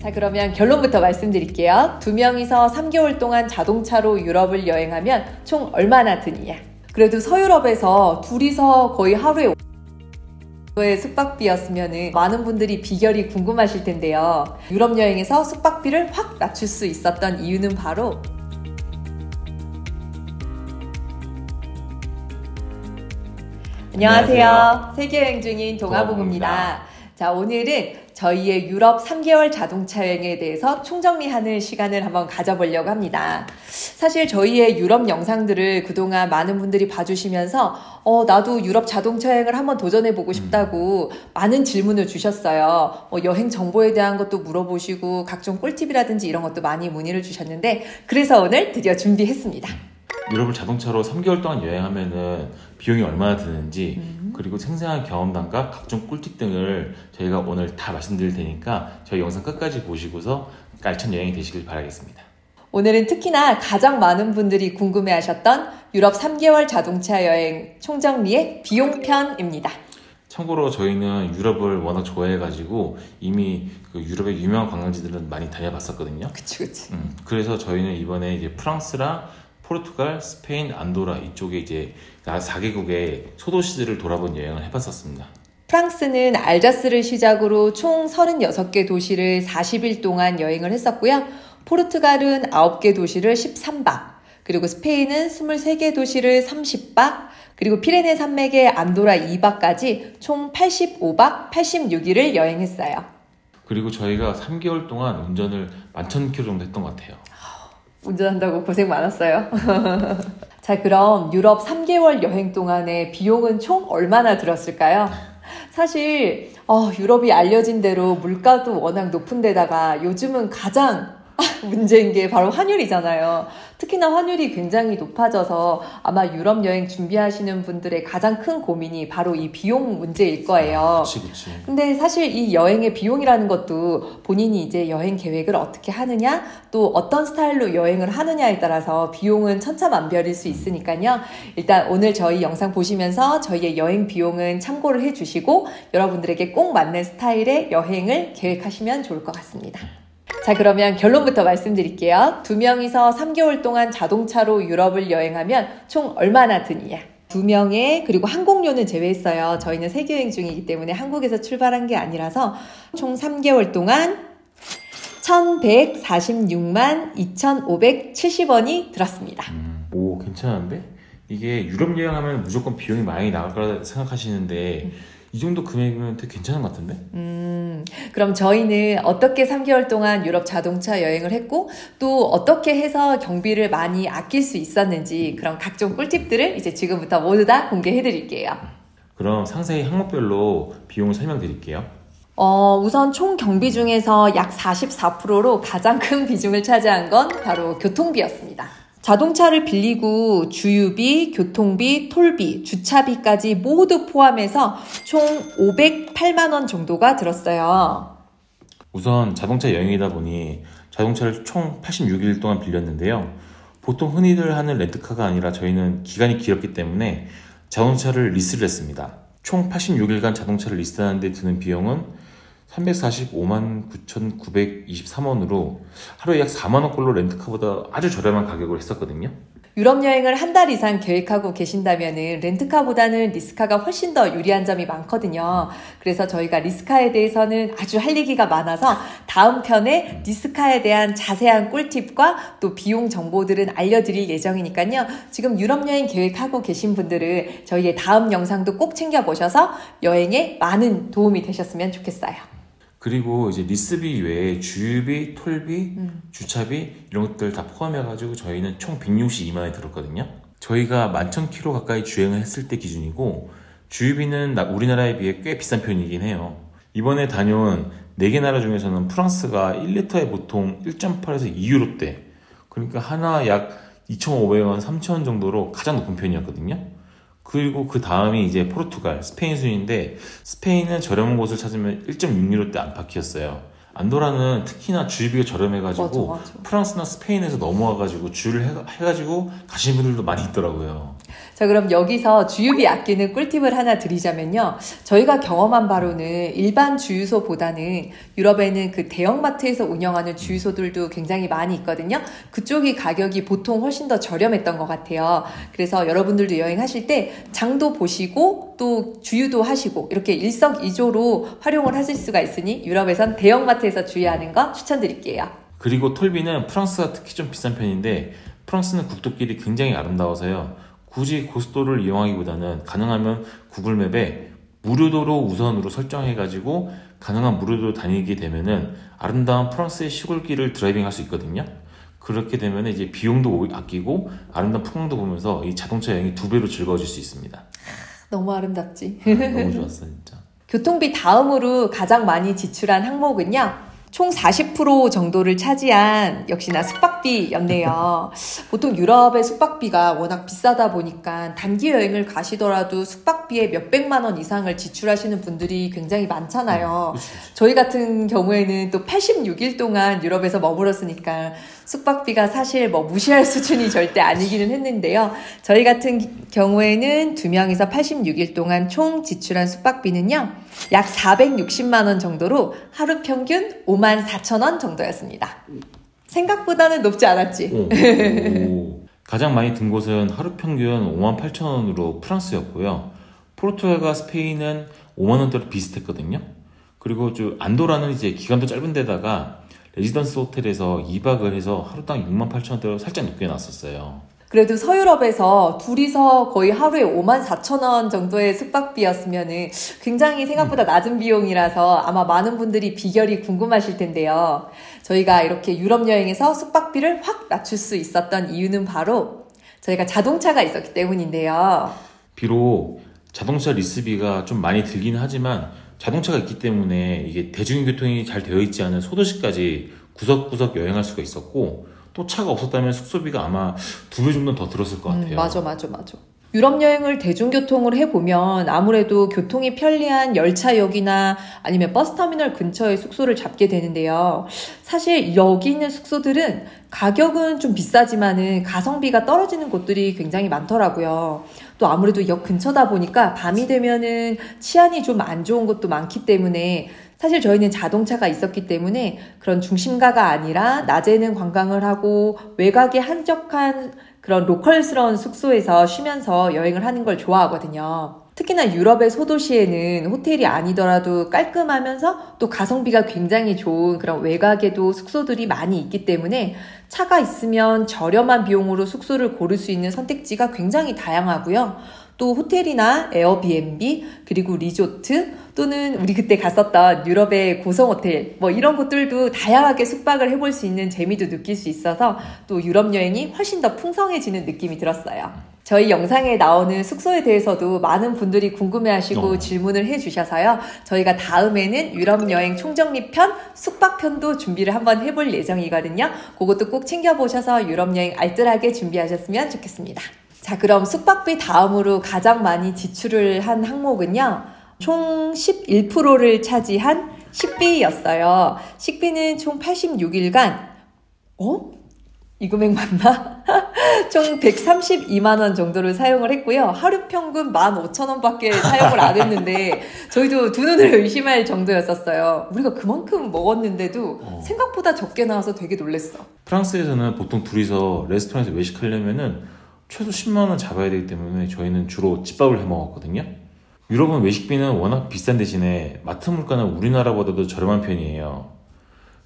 자, 그러면 결론부터 말씀드릴게요. 2명이서 3개월 동안 자동차로 유럽을 여행하면 총 얼마나 드느냐. 그래도 서유럽에서 둘이서 거의 하루에 의 숙박비였으면 많은 분들이 비결이 궁금하실 텐데요. 유럽 여행에서 숙박비를 확 낮출 수 있었던 이유는 바로 안녕하세요. 세계여행 중인 동아부부입니다. 자, 오늘은 저희의 유럽 3개월 자동차 여행에 대해서 총정리하는 시간을 한번 가져보려고 합니다. 사실 저희의 유럽 영상들을 그동안 많은 분들이 봐주시면서 나도 유럽 자동차 여행을 한번 도전해보고 싶다고 많은 질문을 주셨어요. 여행 정보에 대한 것도 물어보시고 각종 꿀팁이라든지 이런 것도 많이 문의를 주셨는데, 그래서 오늘 드디어 준비했습니다. 유럽을 자동차로 3개월 동안 여행하면은 비용이 얼마나 드는지, 그리고 생생한 경험담과 각종 꿀팁 등을 저희가 오늘 다 말씀드릴 테니까 저희 영상 끝까지 보시고서 알찬 여행이 되시길 바라겠습니다. 오늘은 특히나 가장 많은 분들이 궁금해하셨던 유럽 3개월 자동차 여행 총정리의 비용편입니다. 참고로 저희는 유럽을 워낙 좋아해가지고 이미 그 유럽의 유명한 관광지들은 많이 다녀봤었거든요. 그치. 그래서 저희는 이번에 이제 프랑스랑 포르투갈, 스페인, 안도라 이쪽에 이제 4개국의 소도시들을 돌아본 여행을 해봤었습니다. 프랑스는 알자스를 시작으로 총 36개 도시를 40일 동안 여행을 했었고요. 포르투갈은 9개 도시를 13박, 그리고 스페인은 23개 도시를 30박, 그리고 피레네 산맥의 안도라 2박까지 총 85박 86일을 여행했어요. 그리고 저희가 3개월 동안 운전을 11,000km 정도 했던 것 같아요. 운전한다고 고생 많았어요. 자, 그럼 유럽 3개월 여행 동안의 비용은 총 얼마나 들었을까요? 사실 유럽이 알려진 대로 물가도 워낙 높은 데다가 요즘은 가장 문제인 게 바로 환율이잖아요. 특히나 환율이 굉장히 높아져서 아마 유럽 여행 준비하시는 분들의 가장 큰 고민이 바로 이 비용 문제일 거예요. 그치. 근데 사실 이 여행의 비용이라는 것도 본인이 이제 여행 계획을 어떻게 하느냐, 또 어떤 스타일로 여행을 하느냐에 따라서 비용은 천차만별일 수 있으니까요. 일단 오늘 저희 영상 보시면서 저희의 여행 비용은 참고를 해주시고 여러분들에게 꼭 맞는 스타일의 여행을 계획하시면 좋을 것 같습니다. 자, 그러면 결론부터 말씀드릴게요. 2명이서 3개월 동안 자동차로 유럽을 여행하면 총 얼마나 드느냐. 2명에, 그리고 항공료는 제외했어요. 저희는 세계여행 중이기 때문에 한국에서 출발한 게 아니라서 총 3개월 동안 1,146만 2,570원이 들었습니다. 오, 괜찮은데? 이게 유럽 여행하면 무조건 비용이 많이 나갈 거라 생각하시는데 이 정도 금액이면 되게 괜찮은 것 같은데? 그럼 저희는 어떻게 3개월 동안 유럽 자동차 여행을 했고 또 어떻게 해서 경비를 많이 아낄 수 있었는지 그런 각종 꿀팁들을 이제 지금부터 모두 다 공개해 드릴게요. 그럼 상세히 항목별로 비용을 설명드릴게요. 우선 총 경비 중에서 약 44%로 가장 큰 비중을 차지한 건 바로 교통비였습니다. 자동차를 빌리고 주유비, 교통비, 톨비, 주차비까지 모두 포함해서 총 508만 원 정도가 들었어요. 우선 자동차 여행이다 보니 자동차를 총 86일 동안 빌렸는데요. 보통 흔히들 하는 렌트카가 아니라 저희는 기간이 길었기 때문에 자동차를 리스를 했습니다. 총 86일간 자동차를 리스하는 데 드는 비용은 345만 9,923원으로 하루에 약 4만원꼴로 렌트카보다 아주 저렴한 가격으로 했었거든요. 유럽 여행을 한 달 이상 계획하고 계신다면 렌트카보다는 리스카가 훨씬 더 유리한 점이 많거든요. 그래서 저희가 리스카에 대해서는 아주 할 얘기가 많아서 다음 편에 리스카에 대한 자세한 꿀팁과 또 비용 정보들은 알려드릴 예정이니까요. 지금 유럽 여행 계획하고 계신 분들은 저희의 다음 영상도 꼭 챙겨보셔서 여행에 많은 도움이 되셨으면 좋겠어요. 그리고 이제 리스비 외에 주유비, 톨비, 주차비 이런 것들 다 포함해가지고 저희는 총 162만 원이 들었거든요. 저희가 11,000km 가까이 주행을 했을 때 기준이고 주유비는 우리나라에 비해 꽤 비싼 편이긴 해요. 이번에 다녀온 4개 나라 중에서는 프랑스가 1리터에 보통 1.8에서 2유로대, 그러니까 하나 약 2,500원, 3,000원 정도로 가장 높은 편이었거든요. 그리고 그 다음이 이제 포르투갈, 스페인 순인데 스페인은 저렴한 곳을 찾으면 1.6유로대 안팎이었어요. 안도라는 특히나 주유비가 저렴해가지고 맞아. 프랑스나 스페인에서 넘어와가지고 주유를 해가지고 가시는 분들도 많이 있더라고요. 자, 그럼 여기서 주유비 아끼는 꿀팁을 하나 드리자면요. 저희가 경험한 바로는 일반 주유소보다는 유럽에는 그 대형마트에서 운영하는 주유소들도 굉장히 많이 있거든요. 그쪽이 가격이 보통 훨씬 더 저렴했던 것 같아요. 그래서 여러분들도 여행하실 때 장도 보시고 또 주유도 하시고 이렇게 일석이조로 활용을 하실 수가 있으니 유럽에선 대형마트에서 주유하는 거 추천드릴게요. 그리고 톨비는 프랑스가 특히 좀 비싼 편인데 프랑스는 국도길이 굉장히 아름다워서요. 굳이 고속도로를 이용하기보다는 가능하면 구글맵에 무료도로 우선으로 설정해가지고 가능한 무료도로 다니게 되면은 아름다운 프랑스의 시골길을 드라이빙 할 수 있거든요. 그렇게 되면 이제 비용도 아끼고 아름다운 풍경도 보면서 이 자동차 여행이 2배로 즐거워질 수 있습니다. 너무 아름답지. 너무 좋았어 진짜. 교통비 다음으로 가장 많이 지출한 항목은요. 총 40% 정도를 차지한 역시나 숙박비였네요. 보통 유럽의 숙박비가 워낙 비싸다 보니까 단기 여행을 가시더라도 숙박비에 몇백만 원 이상을 지출하시는 분들이 굉장히 많잖아요. 저희 같은 경우에는 또 86일 동안 유럽에서 머물었으니까 숙박비가 사실 뭐 무시할 수준이 절대 아니기는 했는데요. 저희 같은 경우에는 2명이서 86일 동안 총 지출한 숙박비는요. 약 460만 원 정도로 하루 평균 54,000원 정도였습니다. 생각보다는 높지 않았지? 오. 가장 많이 든 곳은 하루 평균 58,000원으로 프랑스였고요. 포르투갈과 스페인은 5만원대로 비슷했거든요. 그리고 안도라는 이제 기간도 짧은 데다가 레지던스 호텔에서 2박을 해서 하루당 68,000원대로 살짝 높게 놨었어요. 그래도 서유럽에서 둘이서 거의 하루에 54,000원 정도의 숙박비였으면 굉장히 생각보다 낮은 비용이라서 아마 많은 분들이 비결이 궁금하실 텐데요. 저희가 이렇게 유럽 여행에서 숙박비를 확 낮출 수 있었던 이유는 바로 저희가 자동차가 있었기 때문인데요. 비록 자동차 리스비가 좀 많이 들긴 하지만 자동차가 있기 때문에 이게 대중교통이 잘 되어 있지 않은 소도시까지 구석구석 여행할 수가 있었고 또 차가 없었다면 숙소비가 아마 2배 정도는 더 들었을 것 같아요. 맞아. 유럽 여행을 대중교통으로 해보면 아무래도 교통이 편리한 열차역이나 아니면 버스터미널 근처에 숙소를 잡게 되는데요. 사실 여기 있는 숙소들은 가격은 좀 비싸지만은 가성비가 떨어지는 곳들이 굉장히 많더라고요. 또 아무래도 역 근처다 보니까 밤이 되면은 치안이 좀 안 좋은 곳도 많기 때문에 사실 저희는 자동차가 있었기 때문에 그런 중심가가 아니라 낮에는 관광을 하고 외곽에 한적한 그런 로컬스러운 숙소에서 쉬면서 여행을 하는 걸 좋아하거든요. 특히나 유럽의 소도시에는 호텔이 아니더라도 깔끔하면서 또 가성비가 굉장히 좋은 그런 외곽에도 숙소들이 많이 있기 때문에 차가 있으면 저렴한 비용으로 숙소를 고를 수 있는 선택지가 굉장히 다양하고요. 또 호텔이나 에어비앤비 그리고 리조트 또는 우리 그때 갔었던 유럽의 고성호텔 뭐 이런 곳들도 다양하게 숙박을 해볼 수 있는 재미도 느낄 수 있어서 또 유럽 여행이 훨씬 더 풍성해지는 느낌이 들었어요. 저희 영상에 나오는 숙소에 대해서도 많은 분들이 궁금해하시고 질문을 해주셔서요. 저희가 다음에는 유럽 여행 총정리편, 숙박편도 준비를 한번 해볼 예정이거든요. 그것도 꼭 챙겨보셔서 유럽 여행 알뜰하게 준비하셨으면 좋겠습니다. 자, 그럼 숙박비 다음으로 가장 많이 지출을 한 항목은요. 총 11%를 차지한 식비였어요. 식비는 총 86일간 이 금액 맞나? 총 132만 원 정도를 사용을 했고요. 하루 평균 15,000원밖에 사용을 안 했는데 저희도 두 눈을 의심할 정도였었어요. 우리가 그만큼 먹었는데도 생각보다 적게 나와서 되게 놀랬어. 프랑스에서는 보통 둘이서 레스토랑에서 외식하려면은 최소 10만 원 잡아야 되기 때문에 저희는 주로 집밥을 해 먹었거든요. 유럽은 외식비는 워낙 비싼 대신에 마트 물가는 우리나라보다도 저렴한 편이에요.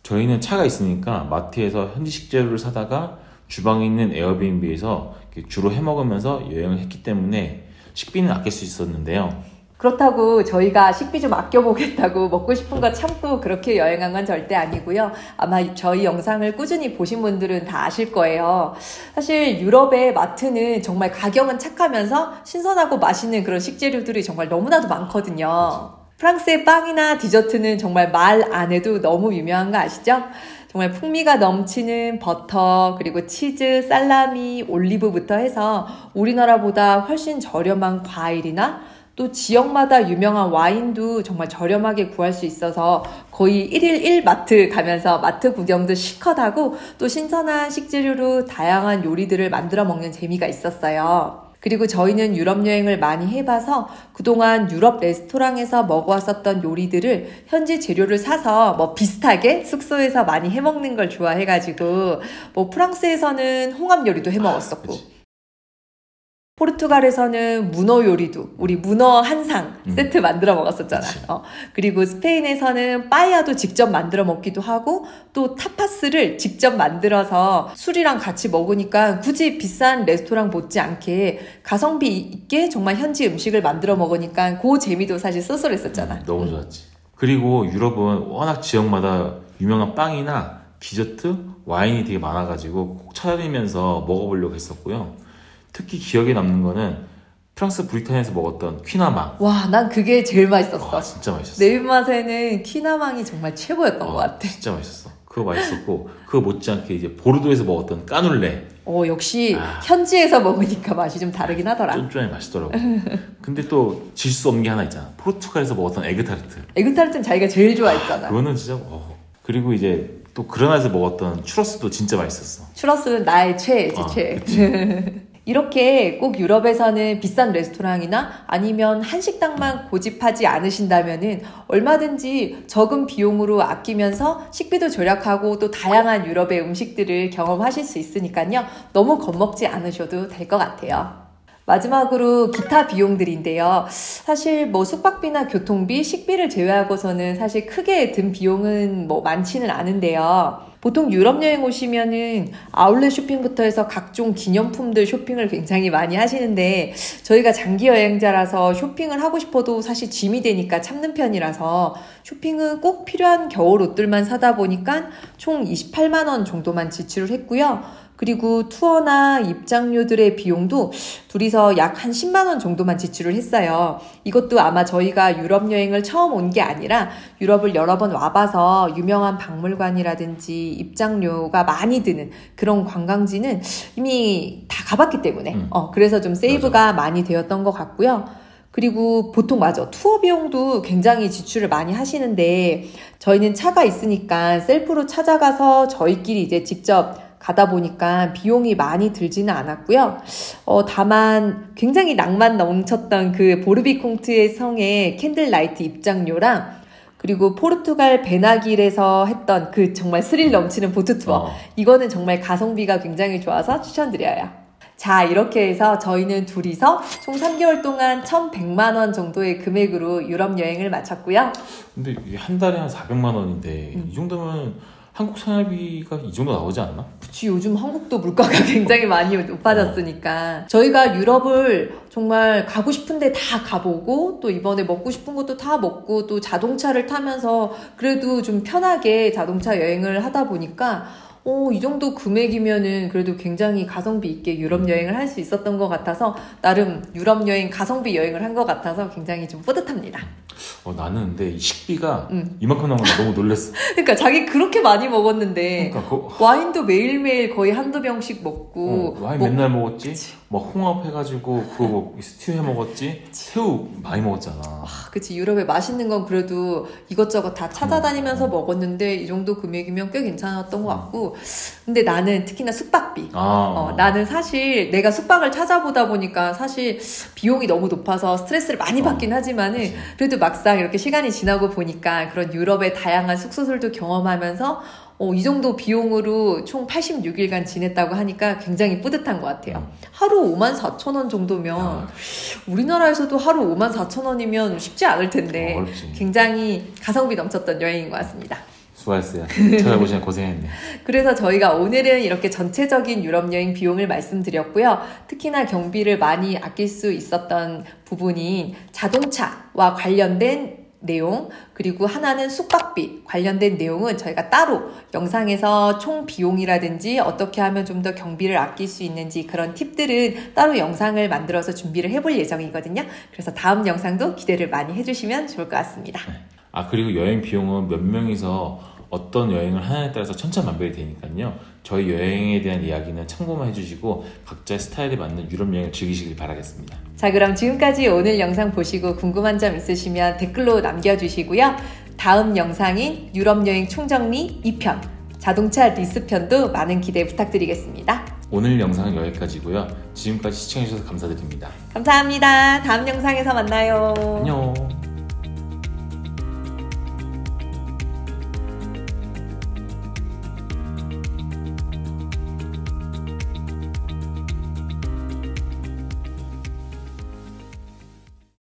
저희는 차가 있으니까 마트에서 현지 식재료를 사다가 주방에 있는 에어비앤비에서 주로 해 먹으면서 여행을 했기 때문에 식비는 아낄 수 있었는데요. 그렇다고 저희가 식비 좀 아껴보겠다고 먹고 싶은 거 참고 그렇게 여행한 건 절대 아니고요. 아마 저희 영상을 꾸준히 보신 분들은 다 아실 거예요. 사실 유럽의 마트는 정말 가격은 착하면서 신선하고 맛있는 그런 식재료들이 정말 너무나도 많거든요. 프랑스의 빵이나 디저트는 정말 말 안 해도 너무 유명한 거 아시죠? 정말 풍미가 넘치는 버터, 그리고 치즈, 살라미, 올리브부터 해서 우리나라보다 훨씬 저렴한 과일이나 또 지역마다 유명한 와인도 정말 저렴하게 구할 수 있어서 거의 1일 1마트 가면서 마트 구경도 실컷 하고 또 신선한 식재료로 다양한 요리들을 만들어 먹는 재미가 있었어요. 그리고 저희는 유럽 여행을 많이 해봐서 그동안 유럽 레스토랑에서 먹어왔었던 요리들을 현지 재료를 사서 비슷하게 숙소에서 많이 해먹는 걸 좋아해가지고 프랑스에서는 홍합 요리도 해먹었었고 포르투갈에서는 문어 요리도 우리 문어 한상 세트 만들어 먹었었잖아. 그리고 스페인에서는 빠에야도 직접 만들어 먹기도 하고 또 타파스를 직접 만들어서 술이랑 같이 먹으니까 굳이 비싼 레스토랑 못지않게 가성비 있게 정말 현지 음식을 만들어 먹으니까 그 재미도 사실 쏠쏠했었잖아. 너무 좋았지. 그리고 유럽은 워낙 지역마다 유명한 빵이나 디저트, 와인이 되게 많아가지고 꼭 찾아다니면서 먹어보려고 했었고요. 특히 기억에 남는 거는 프랑스 브리타니아에서 먹었던 퀴나망. 와, 난 그게 제일 맛있었어. 와, 진짜 맛있었어. 내 입맛에는 퀴나망이 정말 최고였던 것 같아. 진짜 맛있었어. 그거 맛있었고 그거 못지않게 이제 보르도에서 먹었던 까눌레. 역시 현지에서 먹으니까 맛이 좀 다르긴 하더라. 쫀쫀하게 맛있더라고. 근데 또 질 수 없는 게 하나 있잖아. 포르투갈에서 먹었던 에그타르트. 에그타르트는 자기가 제일 좋아했잖아. 그거는 진짜 그리고 이제 또 그라나에서 먹었던 추러스도 진짜 맛있었어. 추러스는 나의 최애지, 최애. 이렇게 꼭 유럽에서는 비싼 레스토랑이나 아니면 한식당만 고집하지 않으신다면은 얼마든지 적은 비용으로 아끼면서 식비도 절약하고 또 다양한 유럽의 음식들을 경험하실 수 있으니까요. 너무 겁먹지 않으셔도 될 것 같아요. 마지막으로 기타 비용들인데요. 사실 숙박비나 교통비, 식비를 제외하고서는 사실 크게 든 비용은 많지는 않은데요. 보통 유럽 여행 오시면은 아울렛 쇼핑부터 해서 각종 기념품들 쇼핑을 굉장히 많이 하시는데 저희가 장기 여행자라서 쇼핑을 하고 싶어도 사실 짐이 되니까 참는 편이라서 쇼핑은 꼭 필요한 겨울 옷들만 사다 보니까 총 28만 원 정도만 지출을 했고요. 그리고 투어나 입장료들의 비용도 둘이서 약 한 10만 원 정도만 지출을 했어요. 이것도 아마 저희가 유럽 여행을 처음 온 게 아니라 유럽을 여러 번 와봐서 유명한 박물관이라든지 입장료가 많이 드는 그런 관광지는 이미 다 가봤기 때문에 그래서 좀 세이브가 많이 되었던 것 같고요. 그리고 보통 투어 비용도 굉장히 지출을 많이 하시는데 저희는 차가 있으니까 셀프로 찾아가서 저희끼리 이제 직접 가다 보니까 비용이 많이 들지는 않았고요. 다만 굉장히 낭만 넘쳤던 그 보르비콩트의 성의 캔들라이트 입장료랑 그리고 포르투갈 베나길에서 했던 그 정말 스릴 넘치는 보트 투어. 이거는 정말 가성비가 굉장히 좋아서 추천드려요. 자, 이렇게 해서 저희는 둘이서 총 3개월 동안 1,100만 원 정도의 금액으로 유럽 여행을 마쳤고요. 근데 이게 한 달에 한 400만 원인데 이 정도면 한국 생활비가 이 정도 나오지 않나? 그치, 요즘 한국도 물가가 굉장히 많이 높아졌으니까 저희가 유럽을 정말 가고 싶은데 다 가보고 또 이번에 먹고 싶은 것도 다 먹고 또 자동차를 타면서 그래도 좀 편하게 자동차 여행을 하다 보니까 이 정도 금액이면은 그래도 굉장히 가성비 있게 유럽 여행을 할 수 있었던 것 같아서 나름 유럽 여행 가성비 여행을 한 것 같아서 굉장히 좀 뿌듯합니다. 나는 근데 식비가 이만큼 나온 거 너무 놀랐어. 그러니까 자기 그렇게 많이 먹었는데 그러니까 와인도 매일매일 거의 한두 병씩 먹고 와인 맨날 먹었지. 홍합 해가지고 그거 스튜 해 먹었지. 새우 많이 먹었잖아. 그치, 유럽에 맛있는 건 그래도 이것저것 다 찾아다니면서 먹었는데 이 정도 금액이면 꽤 괜찮았던 것 같고 근데 나는 특히나 숙박비 나는 사실 내가 숙박을 찾아보다 보니까 사실 비용이 너무 높아서 스트레스를 많이 받긴 하지만은 그래도 막상 이렇게 시간이 지나고 보니까 그런 유럽의 다양한 숙소들도 경험하면서 이 정도 비용으로 총 86일간 지냈다고 하니까 굉장히 뿌듯한 것 같아요. 하루 54,000원 정도면 우리나라에서도 하루 54,000원이면 쉽지 않을 텐데 굉장히 가성비 넘쳤던 여행인 것 같습니다. 수고하셨어요. 찾아보시면 고생했네. 그래서 저희가 오늘은 이렇게 전체적인 유럽 여행 비용을 말씀드렸고요. 특히나 경비를 많이 아낄 수 있었던 부분인 자동차와 관련된 내용 그리고 하나는 숙박비 관련된 내용은 저희가 따로 영상에서 총 비용이라든지 어떻게 하면 좀 더 경비를 아낄 수 있는지 그런 팁들은 따로 영상을 만들어서 준비를 해볼 예정이거든요. 그래서 다음 영상도 기대를 많이 해주시면 좋을 것 같습니다. 그리고 여행 비용은 몇 명이서 어떤 여행을 하느냐에 따라서 천차만별이 되니까요. 저희 여행에 대한 이야기는 참고만 해주시고 각자의 스타일에 맞는 유럽 여행을 즐기시길 바라겠습니다. 자, 그럼 지금까지 오늘 영상 보시고 궁금한 점 있으시면 댓글로 남겨주시고요. 다음 영상인 유럽 여행 총정리 2편, 자동차 리스 편도 많은 기대 부탁드리겠습니다. 오늘 영상은 여기까지고요. 지금까지 시청해주셔서 감사드립니다. 감사합니다. 다음 영상에서 만나요. 안녕.